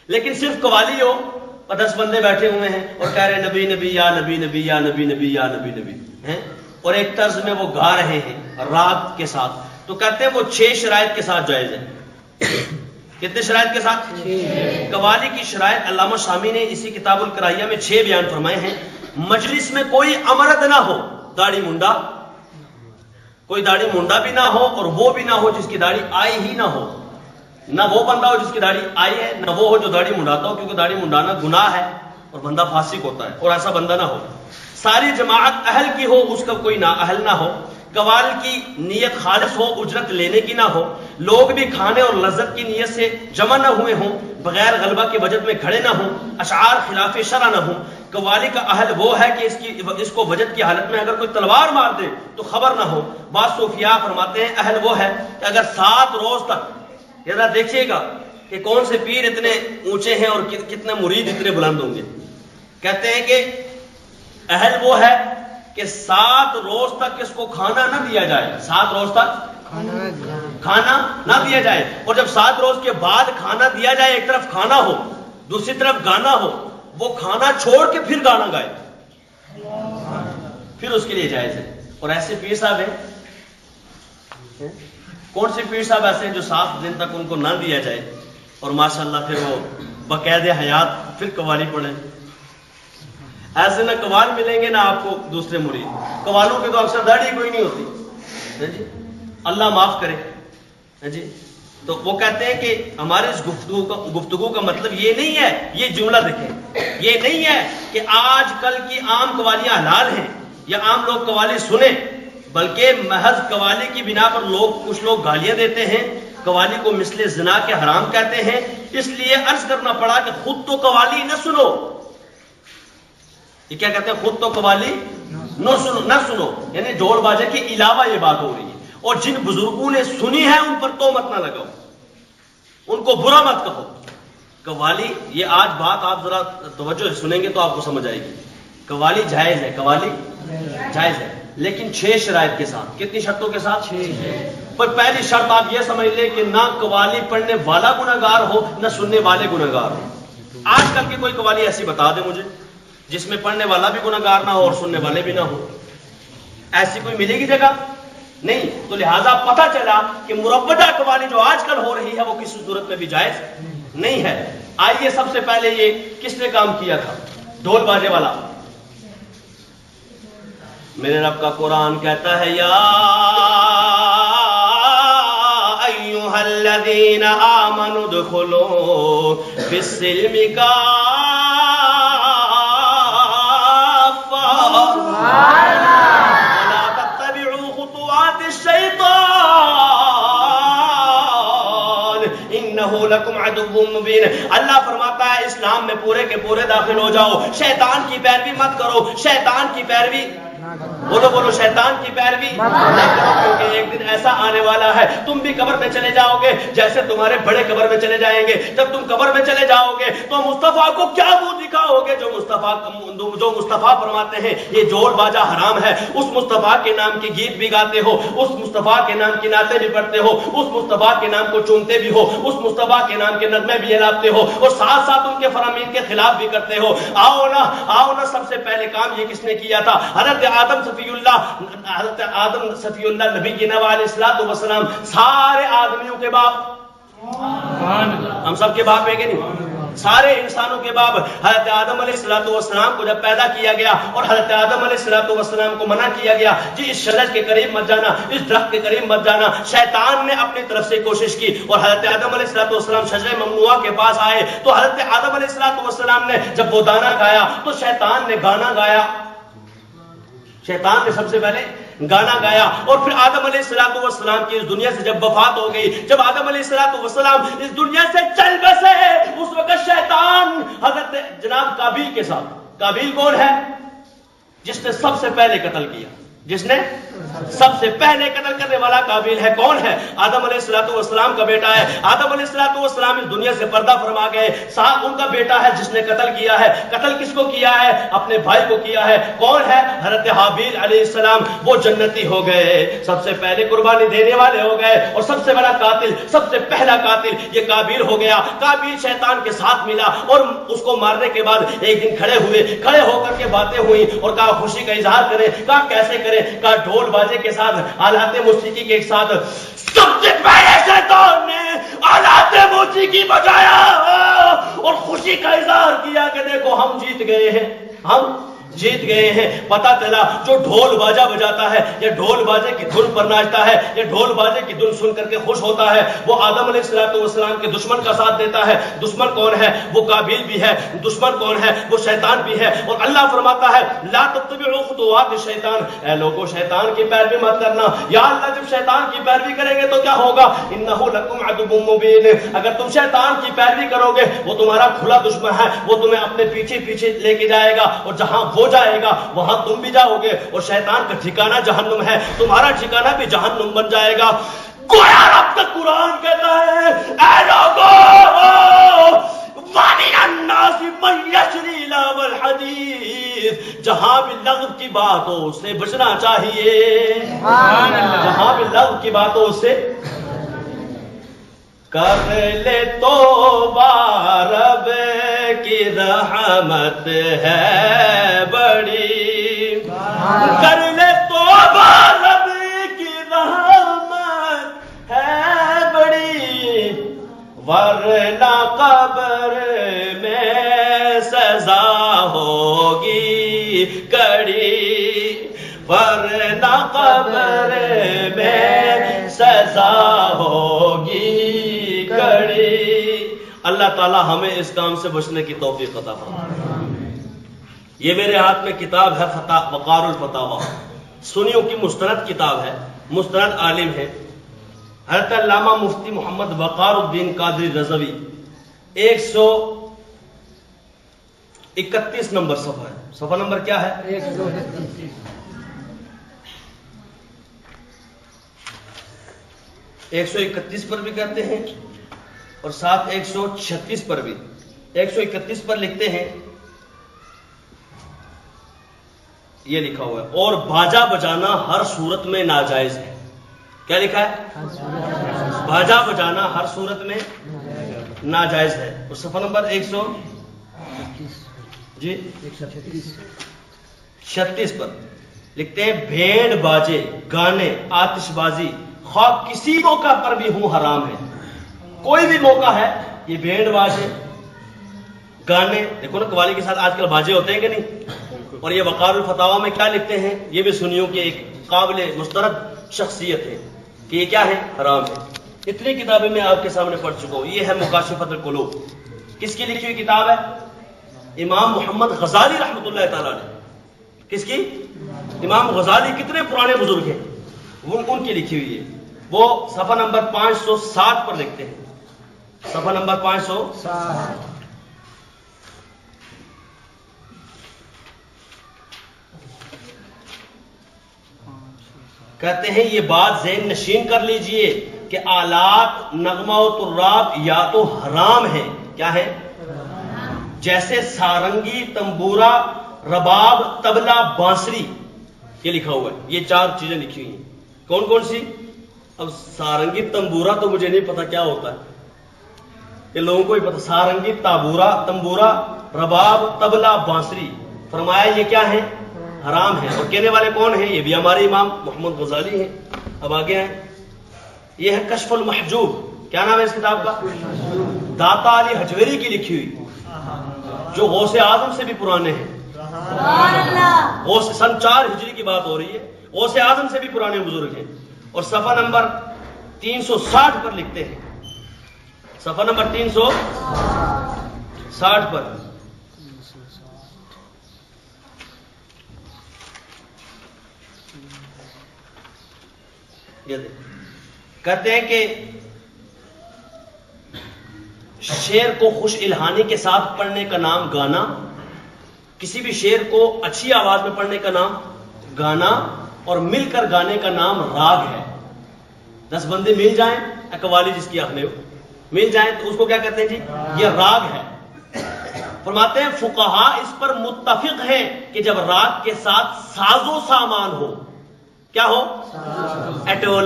لیکن صرف قوالی ہو اور 10 بندے بیٹھے ہوئے ہیں اور کہہ رہے نبی نبی یا نبی نبی یا نبی نبی یا نبی نبی ہیں، اور ایک طرز میں وہ گا رہے ہیں راگ کے ساتھ، تو کہتے ہیں وہ 6 شرائط کے ساتھ جائز ہے۔ کتنے شرائط کے ساتھ؟ قوالی کی شرائط علامہ شامی نے اسی کتاب الکراہیہ میں 6 بیان فرمائے ہیں۔ مجلس میں کوئی امرد نہ ہو، داڑھی منڈا، کوئی داڑھی منڈا بھی نہ ہو اور وہ بھی نہ ہو جس کی داڑھی آئی ہی نہ ہو، نہ وہ بندہ ہو جس کی داڑھی آئی ہے، نہ وہ ہو جو داڑھی منڈاتا ہو، کیونکہ داڑھی منڈانا گناہ ہے اور بندہ فاسق ہوتا ہے، اور ایسا بندہ نہ ہو۔ ساری جماعت اہل کی ہو، اس کا کوئی نا اہل نہ ہو۔ قوال کی نیت خالص ہو، اجرت لینے کی نہ ہو۔ لوگ بھی کھانے اور لذت کی نیت سے جمع نہ ہوئے ہوں، بغیر غلبہ کے وجد میں کھڑے نہ ہوں، اشعار خلاف شرع نہ ہوں۔ قوالی کا اہل وہ ہے کہ اس کو وجد کی حالت میں اگر کوئی تلوار مار دے تو خبر نہ ہو۔ بعض صوفیاء فرماتے ہیں اہل وہ ہے کہ اگر 7 روز تک، ذرا دیکھیے گا کہ کون سے پیر اتنے اونچے ہیں اور کتنے مرید اتنے بلند ہوں گے۔ کہتے ہیں کہ اہل وہ ہے کہ 7 روز تک اس کو کھانا نہ دیا جائے، 7 روز تک کھانا نہ دیا جائے، اور جب 7 روز کے بعد کھانا دیا جائے، ایک طرف کھانا ہو دوسری طرف گانا ہو، وہ کھانا چھوڑ کے پھر گانا گائے، پھر اس کے لیے جائز ہے۔ اور ایسے پیر صاحب ہیں، کون سے پیر صاحب ایسے ہیں جو 7 دن تک ان کو نہ دیا جائے اور ماشاءاللہ پھر وہ باقاعدہ حیات پھر قوالی پڑھیں؟ ایسے نہ قوال ملیں گے نہ آپ کو دوسرے مرید۔ قوالوں کے تو اکثر داڑھی کوئی نہیں ہوتی جی، اللہ معاف کرے جی۔ تو وہ کہتے ہیں کہ ہمارے اس گفتگو کا مطلب یہ نہیں ہے، یہ جملہ دیکھیں، یہ نہیں ہے کہ آج کل کی عام قوالیاں حلال ہیں یا عام لوگ قوالی سنیں، بلکہ محض قوالی کی بنا پر کچھ لوگ گالیاں دیتے ہیں، قوالی کو مثل زنا کے حرام کہتے ہیں۔ اس لیے عرض کرنا پڑا کہ خود تو قوالی نہ سنو، یہ کیا کہتے ہیں، خود تو قوالی نہ سنو، یعنی ڈھول باجے کے علاوہ یہ بات ہو رہی ہے۔ اور جن بزرگوں نے سنی ہے ان پر تہمت نہ لگاؤ، ان کو برا مت کہو۔ قوالی، یہ آج بات آپ ذرا توجہ سے سنیں گے تو آپ کو سمجھ آئے گی۔ قوالی جائز ہے، قوالی جائز ہے، لیکن 6 شرائط کے ساتھ۔ کتنی شرطوں کے ساتھ؟ 6۔ پر پہلی شرط آپ یہ سمجھ لیں کہ نہ قوالی پڑھنے والا گناہگار ہو نہ سننے والے گناہگار ہو۔ آج کل کی کوئی قوالی ایسی بتا دے مجھے جس میں پڑھنے والا بھی گناہگار نہ ہو اور سننے والے بھی نہ ہو، ایسی کوئی ملے گی جگہ؟ نہیں۔ تو لہذا پتہ چلا کہ مربدہ قوالی جو آج کل ہو رہی ہے وہ کسی صورت میں بھی جائز نہیں ہے۔ آئیے سب سے پہلے یہ کس نے کام کیا تھا؟ ڈھول باجے والا۔ میرے رب کا قرآن کہتا ہے یا ایھا الذین آمنوا ادخلوا فی السلم ولا تتبعوا خطوات الشیطان انہ لکم عدو مبین۔ اللہ فرماتا ہے اسلام میں پورے کے پورے داخل ہو جاؤ، شیطان کی پیروی مت کرو، شیطان کی پیروی بولو شیطان کی پیروی نہ کرو، کیونکہ ایک دن ایسا آنے والا ہے تم بھی قبر میں چلے جاؤ گے جیسے تمہارے بڑے قبر میں چلے جائیں گے۔ جب تم قبر میں چلے جاؤ گے تو مصطفیٰ کو کیا منہ دکھاؤ گے؟ جو مصطفیٰ فرماتے ہیں یہ ڈھول باجا حرام ہے، اس مصطفیٰ کے نام کے گیت بھی گاتے ہو، اس مصطفیٰ کے نام کی نعتیں بھی پڑھتے ہو، اس مصطفیٰ کے نام کو چومتے بھی ہو، اس مصطفیٰ کے نام کے نغمے بھی الاپتے ہو، اور ساتھ ساتھ ان کے فرامین کے خلاف بھی کرتے ہو۔ آؤ نا سب سے پہلے کام یہ کس نے کیا تھا؟ حضرت آدم صفی اللہ نبی علیہ الصلوۃ والسلام، سارے آدمیوں کے باپ، ہم سب کے باپ ہیں کہ نہیں؟ سارے انسانوں کے باپ حضرت آدم علیہ الصلوۃ والسلام کو جب پیدا کیا گیا اور حضرت آدم علیہ الصلوۃ والسلام کو منع کیا گیا جی اس شجر کے قریب مت جانا، اس درخت کے قریب مت جانا، شیطان نے اپنی طرف سے کوشش کی اور حضرت آدم علیہ الصلوۃ والسلام شجر ممنوعہ کے پاس آئے تو حضرت آدم علیہ الصلوۃ والسلام نے جب وہ دانا گایا تو شیطان نے گانا گایا، شیطان نے سب سے پہلے گانا گایا، اور پھر آدم علیہ الصلوۃ والسلام کی اس دنیا سے جب وفات ہو گئی، جب آدم علیہ الصلوۃ والسلام اس دنیا سے چل بسے، اس وقت شیطان حضرت جناب قابیل کے ساتھ، قابیل کون ہے؟ جس نے سب سے پہلے قتل کیا، جس نے سب سے پہلے قتل کرنے والا قابیل ہے. کون ہے؟ آدم علیہ السلام کا بیٹا ہے. آدم علیہ السلام اس دنیا سے پردہ فرما گئے. صاحب ان کا بیٹا ہے جس نے قتل کیا ہے. قتل کس کو کیا ہے؟ اپنے بھائی کو کیا ہے. کون ہے؟ حضرت حابیل علیہ السلام. وہ جنتی ہو گئے, سب سے پہلے قربانی دینے والے ہو گئے, اور سب سے بڑا قاتل, سب سے پہلا قاتل یہ قابیل ہو گیا. قابیل شیطان کے ساتھ ملا اور اس کو مارنے کے بعد ایک دن کھڑے ہوئے. کھڑے ہو کر کے باتیں ہوئی اور کہا خوشی کا اظہار کریں. کہا کیسے کریں؟ کہا ڈھول باجے کے ساتھ, آلات موسیقی کے ساتھ. سب سے پہلے شیطان نے آلات موسیقی بجایا اور خوشی کا اظہار کیا کہ دیکھو ہم جیت گئے ہیں, ہم جیت گئے ہیں. پتا چلا جو ڈھول باجا بجاتا ہے یا ڈھول باجے کی دھن پر ناچتا ہے یا ڈھول باجے کی دھن سن کر کے خوش ہوتا ہے, وہ آدم علیہ السلام کے دشمن کا ساتھ دیتا ہے. دشمن کون ہے؟ وہ قابیل بھی ہے. دشمن کون ہے؟ وہ شیطان بھی ہے. اور اللہ فرماتا ہے لا تتبعوا خطوات الشیطان, اے لوگوں شیطان کی پیروی مت کرنا. یا اللہ جب شیطان کی پیروی کریں گے تو کیا ہوگا؟ انہ لکم عدو مبین, اگر تم شیطان کی پیروی کرو گے وہ تمہارا کھلا دشمن ہے, وہ تمہیں اپنے پیچھے پیچھے لے کے جائے گا, اور جہاں وہ جائے گا وہاں تم بھی جاؤ گے. اور شیطان کا ٹھکانہ جہنم ہے, تمہارا ٹھکانہ بھی جہنم بن جائے گا. گویا رب کا قرآن کہتا ہے اے لوگوں وَمِنَ النَّاسِ مَن يَشْرِي لَهْوَ الْحَدِيثِ, جہاں بھی لغو کی بات ہو اس سے بچنا چاہیے. جہاں بھی لغو کی بات ہو اس سے کر لے توبہ, رب کی رحمت ہے بڑی. کر لے توبہ, رب کی رحمت ہے بڑی, ورنہ قبر میں سزا ہوگی کڑی. ورنہ قبر میں سزا ہوگی کڑی. اللہ تعالی ہمیں اس کام سے بچنے کی توفیق عطا فرمائے. یہ میرے ہاتھ میں کتاب ہے وقار الفتاوی, سنیوں کی مستند کتاب ہے, مستند عالم ہے حضرت علامہ مفتی محمد وقار الدین قادری رضوی. 131 نمبر صفحہ ہے. صفحہ نمبر کیا ہے؟ 131 پر بھی کہتے ہیں اور ساتھ 136 پر بھی. 131 پر لکھتے ہیں, یہ لکھا ہوا ہے اور باجا بجانا ہر صورت میں ناجائز ہے. کیا لکھا ہے؟ باجا بجانا ہر صورت میں ناجائز ہے. اور صفحہ نمبر 136 پر لکھتے ہیں بھینڈ باجے, گانے, آتش بازی خواہ کسی موقع پر بھی ہوں حرام ہے. کوئی بھی موقع ہے, یہ بھینڈ باجے, گانے, دیکھو نا قوالی کے ساتھ آج کل باجے ہوتے ہیں کہ نہیں. اور یہ وقار الفتاوی میں کیا لکھتے ہیں, یہ بھی سنیوں کی ایک قابل مسترد شخصیت ہے کہ یہ کیا ہے؟ حرام ہے. اتنی کتابیں میں آپ کے سامنے پڑھ چکا ہوں. یہ ہے مکاشفۃ القلوب. کس کی لکھی ہوئی کتاب ہے؟ امام محمد غزالی رحمۃ اللہ تعالی نے. کس کی؟ امام غزالی. کتنے پرانے بزرگ ہیں, ان کی لکھی ہوئی ہے. وہ صفحہ نمبر 560 پر لکھتے ہیں. صفحہ نمبر 560 کہتے ہیں یہ بات ذہن نشین کر لیجئے کہ آلات نغمہ و طراب یا تو حرام ہیں. کیا ہے؟ جیسے سارنگی, تنبورا, رباب, طبلہ, بانسری. یہ لکھا ہوا ہے, یہ 4 چیزیں لکھی ہوئی ہیں. کون کون سی؟ اب سارنگی تنبورا تو مجھے نہیں پتا کیا ہوتا ہے, یہ لوگوں کو ہی پتا. سارنگی, تنبورا, رباب, طبلہ, بانسری, فرمایا یہ کیا ہے؟ حرام ہے. اور کہنے والے کون ہیں؟ یہ بھی ہمارے امام محمد غزالی ہیں. اب آگے ہیں, یہ ہے کشف المحجوب. کیا نام ہے اس کتاب کا؟ داتا علی حجویری کی لکھی ہوئی, جو غوث اعظم سے بھی پرانے ہیں. سن 4 ہجری کی بات ہو رہی ہے. غوث اعظم سے بھی پرانے بزرگ ہیں. اور صفحہ نمبر 360 پر لکھتے ہیں. صفحہ نمبر 360 پر کہتے ہیں کہ شعر کو خوش الہانی کے ساتھ پڑھنے کا نام گانا, کسی بھی شعر کو اچھی آواز میں پڑھنے کا نام گانا, اور مل کر گانے کا نام راگ ہے. 10 بندے مل جائیں، قوالی جس کی آخنے ہو، مل جائیں تو اس کو کیا کہتے ہیں جی؟ یہ راگ ہے. فرماتے ہیں فقہا اس پر متفق ہیں کہ جب راگ کے ساتھ ساز و سامان ہو، کیا ہو؟ ایٹول